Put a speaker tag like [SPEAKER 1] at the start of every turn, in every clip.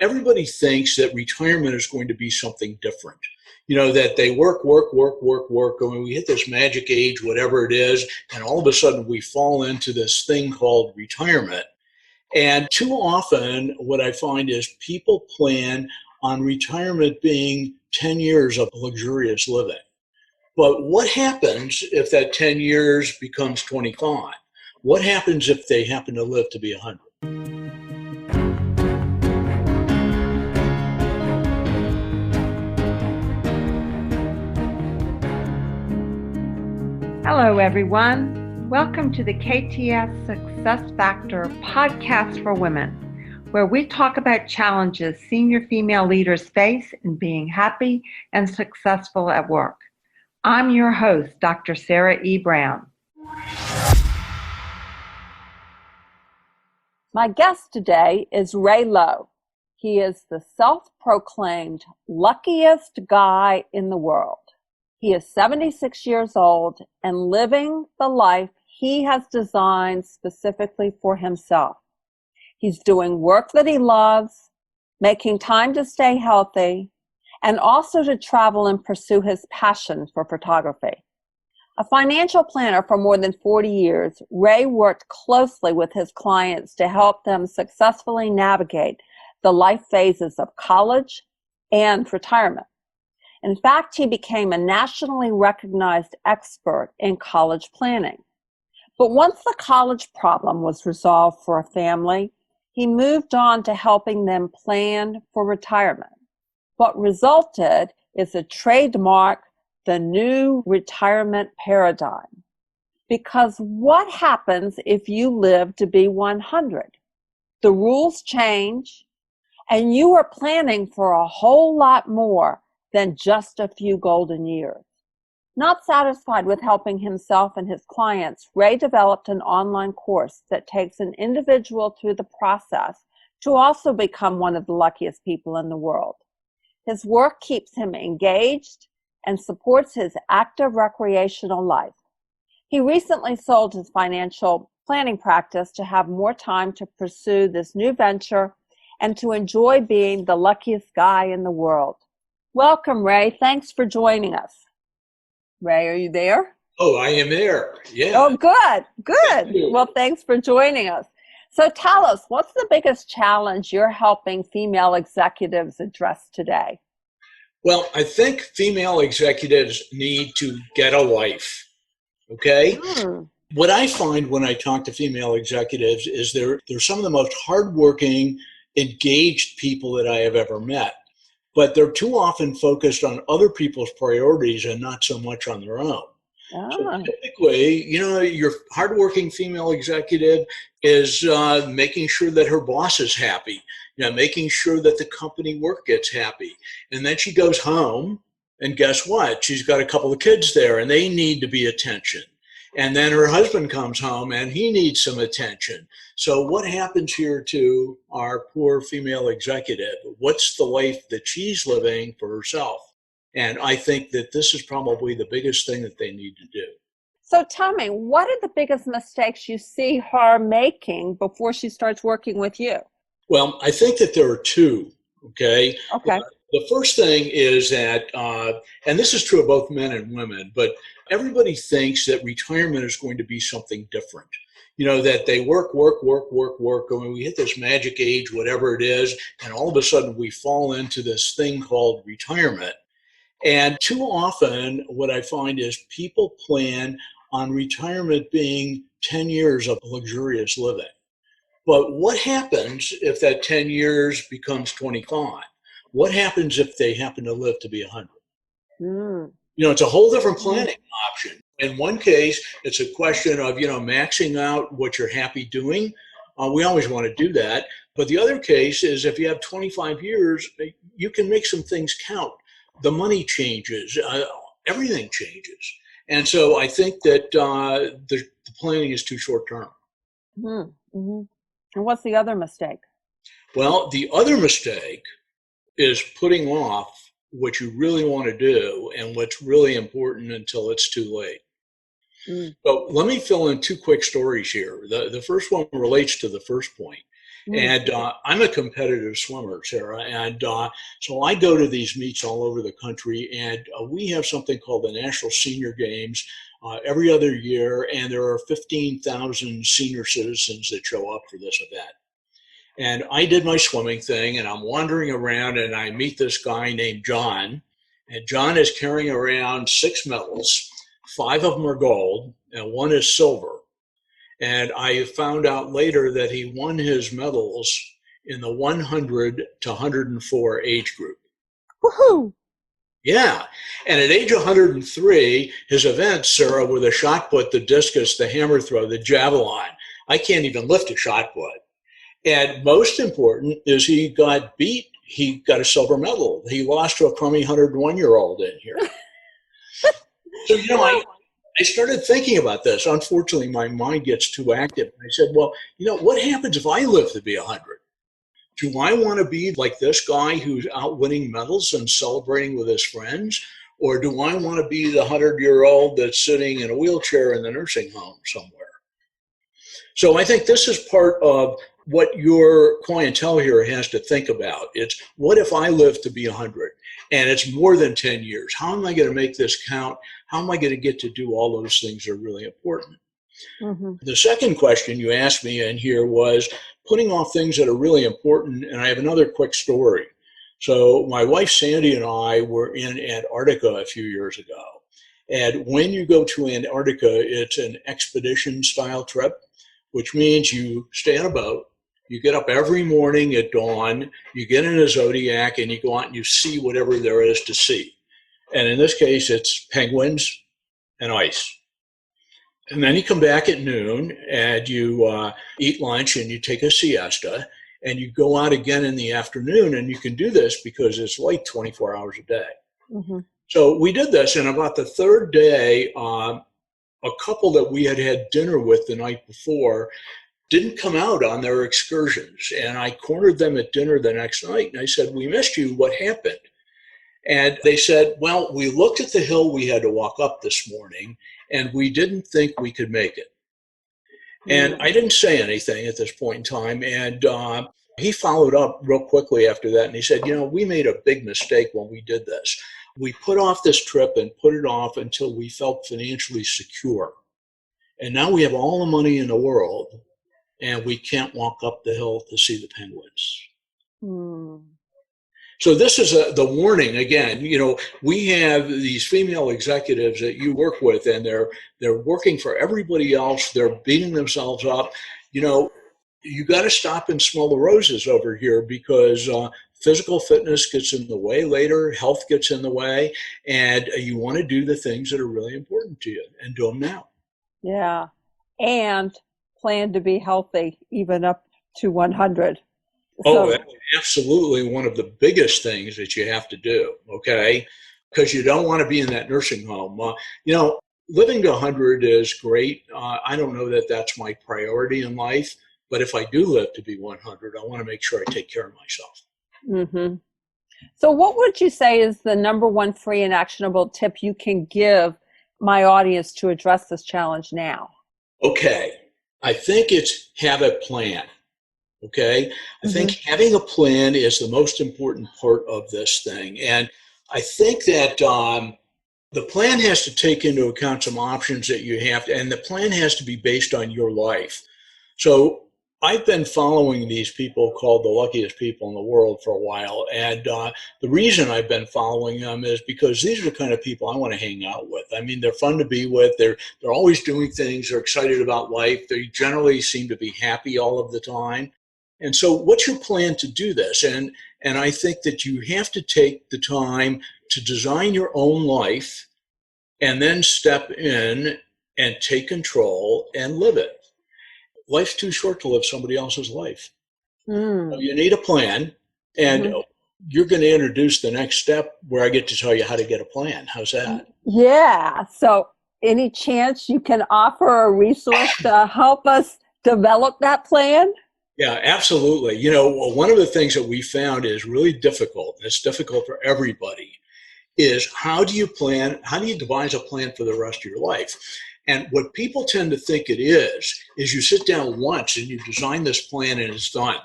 [SPEAKER 1] everybody thinks that retirement is going to be something different. You know, that they work, and we hit this magic age, whatever it is, and all of a sudden we fall into this thing called retirement. And too often what I find is people plan on retirement being 10 years of luxurious living. But what happens if that 10 years becomes 25? What happens if they happen to live to be 100?
[SPEAKER 2] Hello, everyone. Welcome to the KTS Success Factor podcast for women, where we talk about challenges senior female leaders face in being happy and successful at work. I'm your host, Dr. Sarah E. Brown.
[SPEAKER 3] My guest today is Ray Loewe. He is the self-proclaimed luckiest guy in the world. He is 76 years old and living the life he has designed specifically for himself. He's doing work that he loves, making time to stay healthy, and also to travel and pursue his passion for photography. A financial planner for more than 40 years, Ray worked closely with his clients to help them successfully navigate the life phases of college and retirement. In fact, he became a nationally recognized expert in college planning. But once the college problem was resolved for a family, he moved on to helping them plan for retirement. What resulted is a trademark, the new retirement paradigm. Because what happens if you live to be 100? The rules change, and you are planning for a whole lot more than just a few golden years. Not satisfied with helping himself and his clients, Ray developed an online course that takes an individual through the process to also become one of the luckiest people in the world. His work keeps him engaged and supports his active recreational life. He recently sold his financial planning practice to have more time to pursue this new venture and to enjoy being the luckiest guy in the world. Welcome, Ray. Thanks for joining us. Ray, are you there?
[SPEAKER 1] Oh, I am there. Yeah.
[SPEAKER 3] Oh, good. Well, thanks for joining us. So tell us, what's the biggest challenge you're helping female executives address today?
[SPEAKER 1] Well, I think female executives need to get a life. Okay? What I find when I talk to female executives is they're some of the most hardworking, engaged people that I have ever met. But they're too often focused on other people's priorities and not so much on their own. So typically, your hardworking female executive is making sure that her boss is happy, making sure that the company work gets happy. And then she goes home, and guess what? She's got a couple of kids there, and they need to be attention. And then her husband comes home, and he needs some attention. So what happens here to our poor female executive? What's the life that she's living for herself? And I think that this is probably the biggest thing that they need to do.
[SPEAKER 3] So tell me, what are the biggest mistakes you see her making before she starts working with you?
[SPEAKER 1] Well, I think that there are two, okay?
[SPEAKER 3] Okay.
[SPEAKER 1] The first thing is that, and this is true of both men and women, but everybody thinks that retirement is going to be something different. You know, that they work, and we hit this magic age, whatever it is, and all of a sudden we fall into this thing called retirement. And too often what I find is people plan on retirement being 10 years of luxurious living. But what happens if that 10 years becomes 25? What happens if they happen to live to be 100? It's a whole different planning option. In one case, it's a question of, maxing out what you're happy doing. We always want to do that. But the other case is if you have 25 years, you can make some things count. The money changes. Everything changes. And so I think that the planning is too short term.
[SPEAKER 3] And what's the other mistake? Well,
[SPEAKER 1] the other mistake is putting off what you really want to do and what's really important until it's too late. So let me fill in two quick stories here. The first one relates to the first point. And I'm a competitive swimmer, Sarah. And so I go to these meets all over the country, and we have something called the National Senior Games every other year. And there are 15,000 senior citizens that show up for this event. And I did my swimming thing, and I'm wandering around, and I meet this guy named John. And John is carrying around 6 medals. 5 of them are gold, and 1 is silver. And I found out later that he won his medals in the 100 to 104 age group.
[SPEAKER 3] Woohoo!
[SPEAKER 1] Yeah. And at age 103, his events, Sarah, were the shot put, the discus, the hammer throw, the javelin. I can't even lift a shot put. And most important is he got beat. He got a silver medal. He lost to a crummy 101-year-old in here. So, I started thinking about this. Unfortunately, my mind gets too active. I said, well, what happens if I live to be 100? Do I want to be like this guy who's out winning medals and celebrating with his friends? Or do I want to be the 100-year-old that's sitting in a wheelchair in the nursing home somewhere? So I think this is part of what your clientele here has to think about. It's, what if I live to be 100 and it's more than 10 years? How am I going to make this count? How am I going to get to do all those things that are really important? Mm-hmm. The second question you asked me in here was putting off things that are really important. And I have another quick story. So my wife, Sandy, and I were in Antarctica a few years ago. And when you go to Antarctica, it's an expedition style trip, which means you stay on a boat. You get up every morning at dawn, you get in a Zodiac, and you go out and you see whatever there is to see. And in this case, it's penguins and ice. And then you come back at noon and you eat lunch and you take a siesta and you go out again in the afternoon. And you can do this because it's like 24 hours a day. Mm-hmm. So we did this, and about the third day, a couple that we had had dinner with the night before didn't come out on their excursions. And I cornered them at dinner the next night. And I said, we missed you. What happened? And they said, well, we looked at the hill we had to walk up this morning, and we didn't think we could make it. And I didn't say anything at this point in time. And he followed up real quickly after that. And he said, we made a big mistake when we did this. We put off this trip and put it off until we felt financially secure. And now we have all the money in the world, and we can't walk up the hill to see the penguins. So this is the warning again. We have these female executives that you work with, and they're working for everybody else. They're beating themselves up. You got to stop and smell the roses over here, because physical fitness gets in the way later, health gets in the way, and you want to do the things that are really important to you and do them now.
[SPEAKER 3] Yeah, and plan to be healthy even up to 100.
[SPEAKER 1] That's absolutely one of the biggest things that you have to do, okay? Because you don't want to be in that nursing home. Living to 100 is great. I don't know that that's my priority in life, but if I do live to be 100, I want to make sure I take care of myself.
[SPEAKER 3] Mm-hmm. So what would you say is the number one free and actionable tip you can give my audience to address this challenge now?
[SPEAKER 1] Okay. I think it's have a plan. Okay. I think having a plan is the most important part of this thing. And I think that the plan has to take into account some options that you have to, and the plan has to be based on your life. So I've been following these people called the luckiest people in the world for a while. And the reason I've been following them is because these are the kind of people I want to hang out with. I mean, they're fun to be with. They're always doing things. They're excited about life. They generally seem to be happy all of the time. And so what's your plan to do this? And I think that you have to take the time to design your own life and then step in and take control and live it. Life's too short to live somebody else's life. So you need a plan, and you're going to introduce the next step where I get to tell you how to get a plan. How's that?
[SPEAKER 3] Yeah. So any chance you can offer a resource to help us develop that plan?
[SPEAKER 1] Yeah, absolutely. One of the things that we found is really difficult, and it's difficult for everybody, is how do you devise a plan for the rest of your life? And what people tend to think it is you sit down once and you design this plan and it's done.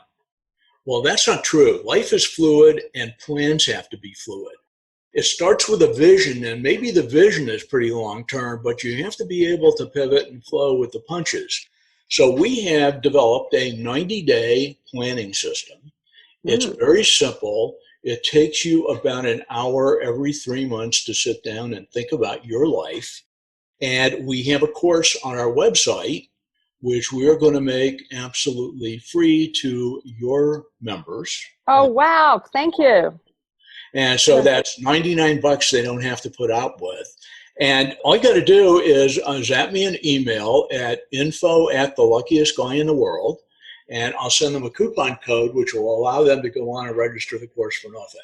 [SPEAKER 1] Well, that's not true. Life is fluid and plans have to be fluid. It starts with a vision, and maybe the vision is pretty long term, but you have to be able to pivot and flow with the punches. So we have developed a 90-day planning system. It's very simple. It takes you about an hour every 3 months to sit down and think about your life. And we have a course on our website, which we are going to make absolutely free to your members.
[SPEAKER 3] Oh, wow. Thank you.
[SPEAKER 1] And so that's $99 they don't have to put out with. And all you got to do is zap me an email at info@theluckiestguyintheworld, and I'll send them a coupon code, which will allow them to go on and register the course for nothing.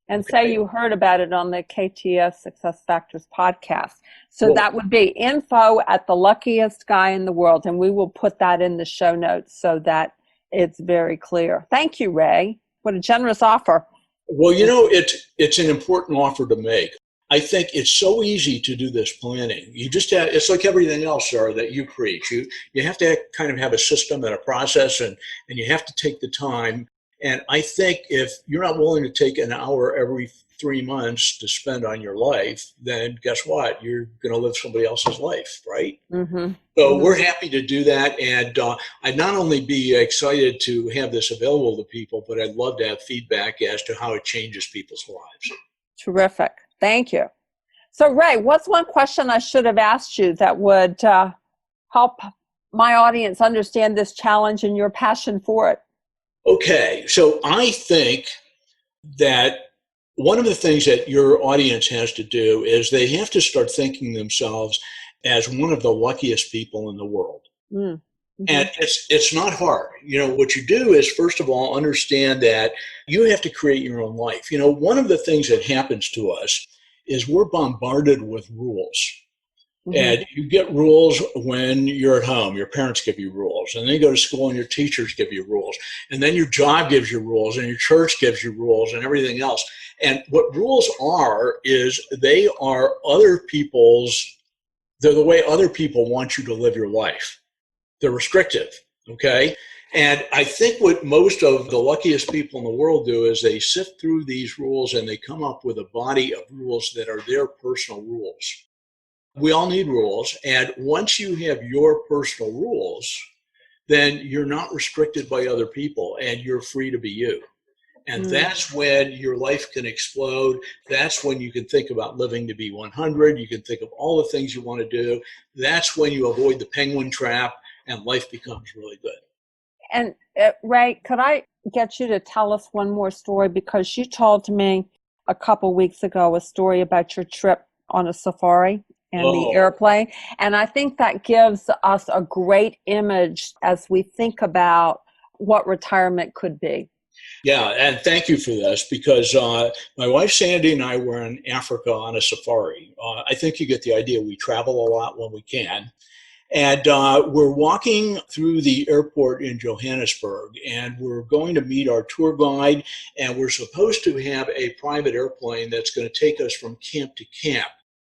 [SPEAKER 3] And say you heard about it on the KTS Success Factors podcast. So
[SPEAKER 1] Cool.
[SPEAKER 3] That would be info@theluckiestguyintheworld, and we will put that in the show notes so that it's very clear. Thank you, Ray. What a generous offer.
[SPEAKER 1] Well, it's an important offer to make. I think it's so easy to do this planning. You just have, it's like everything else, Sarah, that you preach. You have to kind of have a system and a process, and you have to take the time. And I think if you're not willing to take an hour every 3 months to spend on your life, then guess what? You're going to live somebody else's life, right?
[SPEAKER 3] Mm-hmm.
[SPEAKER 1] So we're happy to do that. And I'd not only be excited to have this available to people, but I'd love to have feedback as to how it changes people's lives.
[SPEAKER 3] Terrific. Thank you. So, Ray, what's one question I should have asked you that would help my audience understand this challenge and your passion for it?
[SPEAKER 1] Okay, so I think that one of the things that your audience has to do is they have to start thinking themselves as one of the luckiest people in the world. Mm-hmm. And it's not hard. What you do is, first of all, understand that you have to create your own life. One of the things that happens to us is we're bombarded with rules. Mm-hmm. And you get rules when you're at home. Your parents give you rules. And then you go to school and your teachers give you rules. And then your job gives you rules and your church gives you rules and everything else. And what rules are is they are they're the way other people want you to live your life. They're restrictive, okay? And I think what most of the luckiest people in the world do is they sift through these rules and they come up with a body of rules that are their personal rules. We all need rules, and once you have your personal rules, then you're not restricted by other people and you're free to be you. And that's when your life can explode. That's when you can think about living to be 100. You can think of all the things you want to do. That's when you avoid the penguin trap and life becomes really good. And
[SPEAKER 3] Ray, could I get you to tell us one more story? Because you told me a couple weeks ago a story about your trip on a safari and the airplane. And I think that gives us a great image as we think about what retirement could be.
[SPEAKER 1] Yeah, and thank you for this, because my wife Sandy and I were in Africa on a safari. I think you get the idea. We travel a lot when we can. And we're walking through the airport in Johannesburg, and we're going to meet our tour guide, and we're supposed to have a private airplane that's going to take us from camp to camp.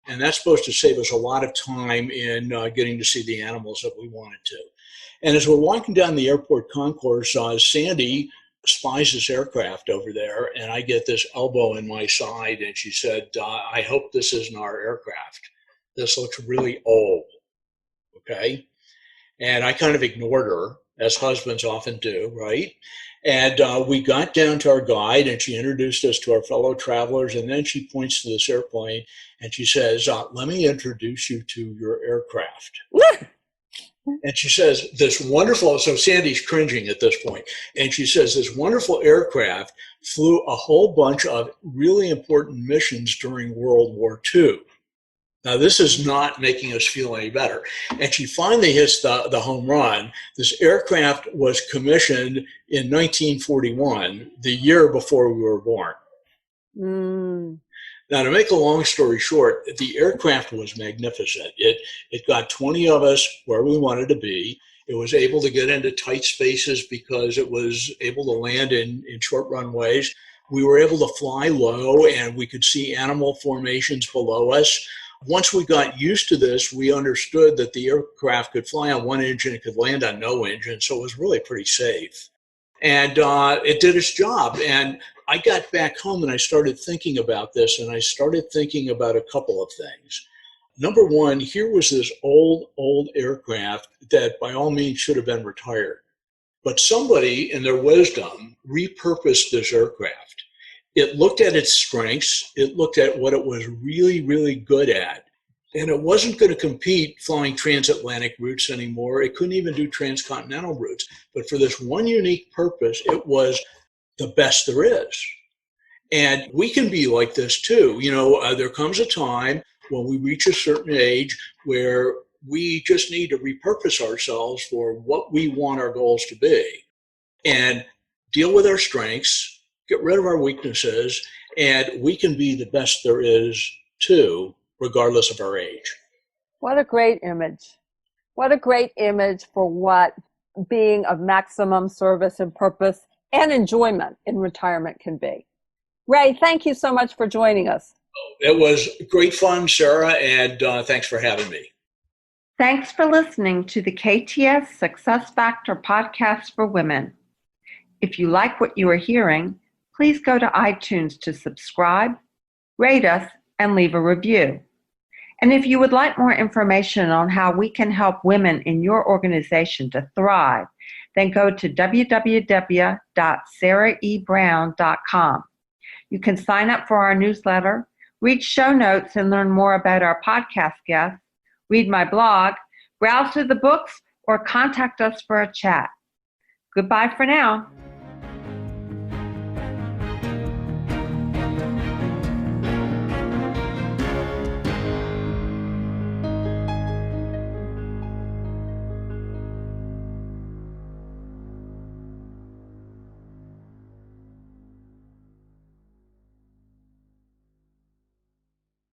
[SPEAKER 1] And that's supposed to save us a lot of time in getting to see the animals that we wanted to. And as we're walking down the airport concourse, Sandy spies this aircraft over there, and I get this elbow in my side, and she said, I hope this isn't our aircraft. This looks really old. Okay. And I kind of ignored her, as husbands often do, right? And we got down to our guide, and she introduced us to our fellow travelers. And then she points to this airplane and she says, let me introduce you to your aircraft. And she says, so Sandy's cringing at this point. And she says, this wonderful aircraft flew a whole bunch of really important missions during World War II. Now, this is not making us feel any better. And she finally hits the home run. This aircraft was commissioned in 1941, the year before we were born. Now, to make a long story short, the aircraft was magnificent. It got 20 of us where we wanted to be. It was able to get into tight spaces because it was able to land in short runways. We were able to fly low, and we could see animal formations below us. Once we got used to this, we understood that the aircraft could fly on one engine, it could land on no engine, so it was really pretty safe. And it did its job. And I got back home and I started thinking about this, and I started thinking about a couple of things. Number one, here was this old aircraft that by all means should have been retired. But somebody in their wisdom repurposed this aircraft. It looked at its strengths. It looked at what it was really, really good at. And it wasn't going to compete flying transatlantic routes anymore. It couldn't even do transcontinental routes. But for this one unique purpose, it was the best there is. And we can be like this too. There comes a time when we reach a certain age where we just need to repurpose ourselves for what we want our goals to be and deal with our strengths, get rid of our weaknesses, and we can be the best there is too, regardless of our age.
[SPEAKER 3] What a great image. What a great image for what being of maximum service and purpose and enjoyment in retirement can be. Ray, thank you so much for joining us.
[SPEAKER 1] It was great fun, Sarah, and thanks for having me.
[SPEAKER 2] Thanks for listening to the KTS Success Factor podcast for women. If you like what you are hearing, please go to iTunes to subscribe, rate us, and leave a review. And if you would like more information on how we can help women in your organization to thrive, then go to www.sarahebrown.com. You can sign up for our newsletter, read show notes, and learn more about our podcast guests, read my blog, browse through the books, or contact us for a chat. Goodbye for now.